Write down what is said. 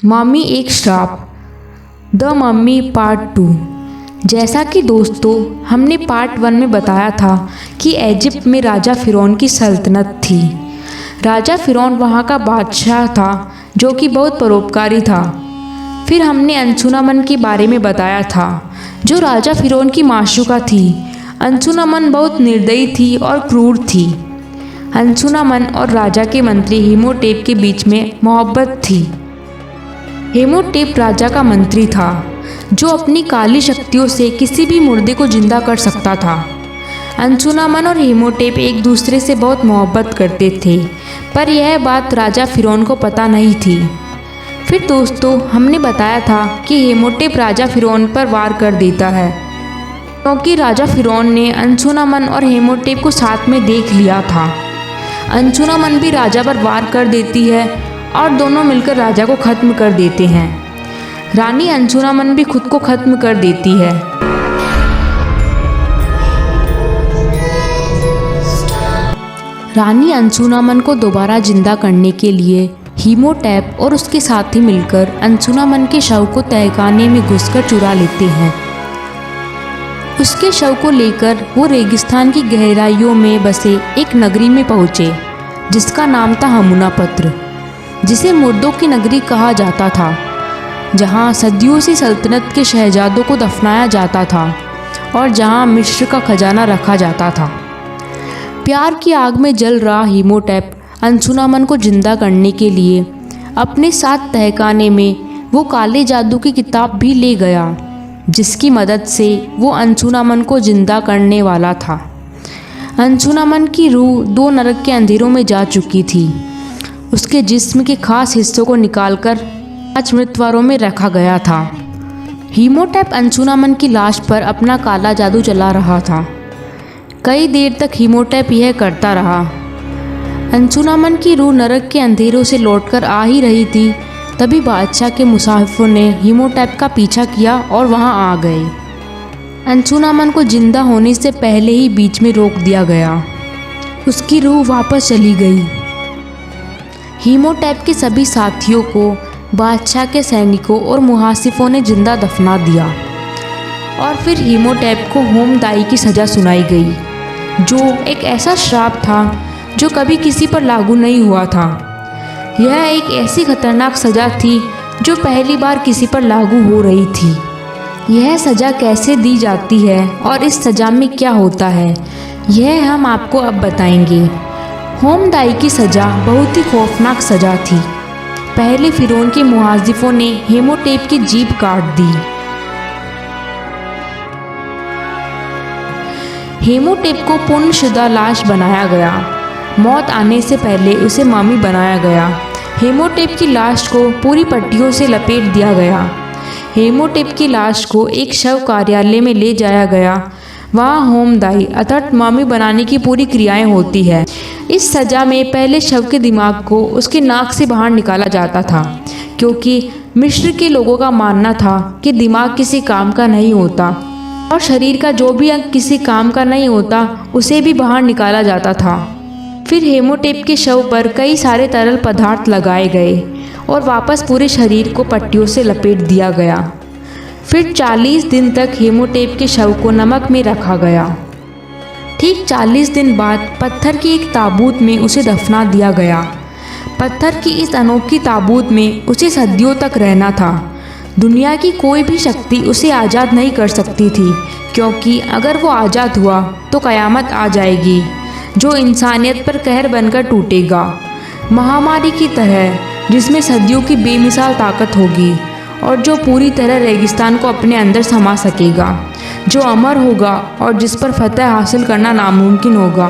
Mummy एक श्राप, the mummy part 2। जैसा कि दोस्तों हमने पार्ट 1 में बताया था कि इजिप्ट में राजा फ़िरौन की सल्तनत थी। राजा फ़िरौन वहाँ का बादशाह था जो कि बहुत परोपकारी था। फिर हमने अंशुनमन के बारे में बताया था जो राजा फ़िरौन की माशूका थी। अंशुनमन बहुत निर्दयी थी और क्रूर थी। अंशुनमन और राजा के मंत्री हेमोटेप के बीच में मोहब्बत थी। हेमोटेप राजा का मंत्री था जो अपनी काली शक्तियों से किसी भी मुर्दे को जिंदा कर सकता था। अंशुनमन और हेमोटेप एक दूसरे से बहुत मोहब्बत करते थे, पर यह बात राजा फ़िरौन को पता नहीं थी। फिर दोस्तों हमने बताया था कि हेमोटेप राजा फ़िरौन पर वार कर देता है क्योंकि राजा फ़िरौन ने अंशुनमन और हेमोटेप को साथ में देख लिया था। अंशुनमन भी राजा पर वार कर देती है और दोनों मिलकर राजा को ख़त्म कर देते हैं। रानी अंशुनमन भी खुद को ख़त्म कर देती है। रानी अंशुनमन को दोबारा जिंदा करने के लिए हेमोटेप और उसके साथी मिलकर अंशुनमन के शव को तहखाने में घुसकर चुरा लेते हैं। उसके शव को लेकर वो रेगिस्तान की गहराइयों में बसे एक नगरी में पहुँचे जिसका नाम था हमुनापत्र, जिसे मुर्दों की नगरी कहा जाता था, जहाँ सदियों से सल्तनत के शहजादों को दफनाया जाता था और जहाँ मिस्र का खजाना रखा जाता था। प्यार की आग में जल रहा हेमोटेप अंशुनमन को जिंदा करने के लिए अपने साथ तहखाने में वो काले जादू की किताब भी ले गया, जिसकी मदद से वो अंशुनमन को जिंदा करने वाला था। अंशुनमन की रूह 2 नरक के अंधेरों में जा चुकी थी। उसके जिस्म के खास हिस्सों को निकालकर 5 मृतवारों में रखा गया था। हेमोटेप अंशुनमन की लाश पर अपना काला जादू चला रहा था। कई देर तक हेमोटेप यह करता रहा। अंशुनमन की रूह नरक के अंधेरों से लौटकर आ ही रही थी, तभी बादशाह के मुसाफिरों ने हेमोटेप का पीछा किया और वहां आ गए। अंशुनमन को जिंदा होने से पहले ही बीच में रोक दिया गया। उसकी रूह वापस चली गई। हेमोटेप के सभी साथियों को बादशाह के सैनिकों और मुहासिफों ने जिंदा दफना दिया और फिर हेमोटेप को होमदाई की सज़ा सुनाई गई, जो एक ऐसा श्राप था जो कभी किसी पर लागू नहीं हुआ था। यह एक ऐसी खतरनाक सज़ा थी जो पहली बार किसी पर लागू हो रही थी। यह सज़ा कैसे दी जाती है और इस सज़ा में क्या होता है, यह हम आपको अब बताएंगे। होमदाई की सज़ा बहुत ही खौफनाक सज़ा थी। पहले फ़िरौन के मुहाजिफों ने हेमोटेप की जीभ काट दी। हेमोटेप को पूर्णशुद्ध लाश बनाया गया। मौत आने से पहले उसे मम्मी बनाया गया। हेमोटेप की लाश को पूरी पट्टियों से लपेट दिया गया। हेमोटेप की लाश को एक शव कार्यालय में ले जाया गया। वहाँ होमदाई अर्थात मम्मी बनाने की पूरी क्रियाएं होती है। इस सज़ा में पहले शव के दिमाग को उसके नाक से बाहर निकाला जाता था, क्योंकि मिस्र के लोगों का मानना था कि दिमाग किसी काम का नहीं होता और शरीर का जो भी अंग किसी काम का नहीं होता उसे भी बाहर निकाला जाता था। फिर हेमोटेप के शव पर कई सारे तरल पदार्थ लगाए गए और वापस पूरे शरीर को पट्टियों से लपेट दिया गया। फिर 40 दिन तक हेमोटेप के शव को नमक में रखा गया। ठीक 40 दिन बाद पत्थर की एक ताबूत में उसे दफना दिया गया। पत्थर की इस अनोखी ताबूत में उसे सदियों तक रहना था। दुनिया की कोई भी शक्ति उसे आज़ाद नहीं कर सकती थी, क्योंकि अगर वो आज़ाद हुआ तो क़यामत आ जाएगी, जो इंसानियत पर कहर बनकर टूटेगा, महामारी की तरह, जिसमें सदियों की बेमिसाल ताकत होगी और जो पूरी तरह रेगिस्तान को अपने अंदर समा सकेगा, जो अमर होगा और जिस पर फतह हासिल करना नामुमकिन होगा।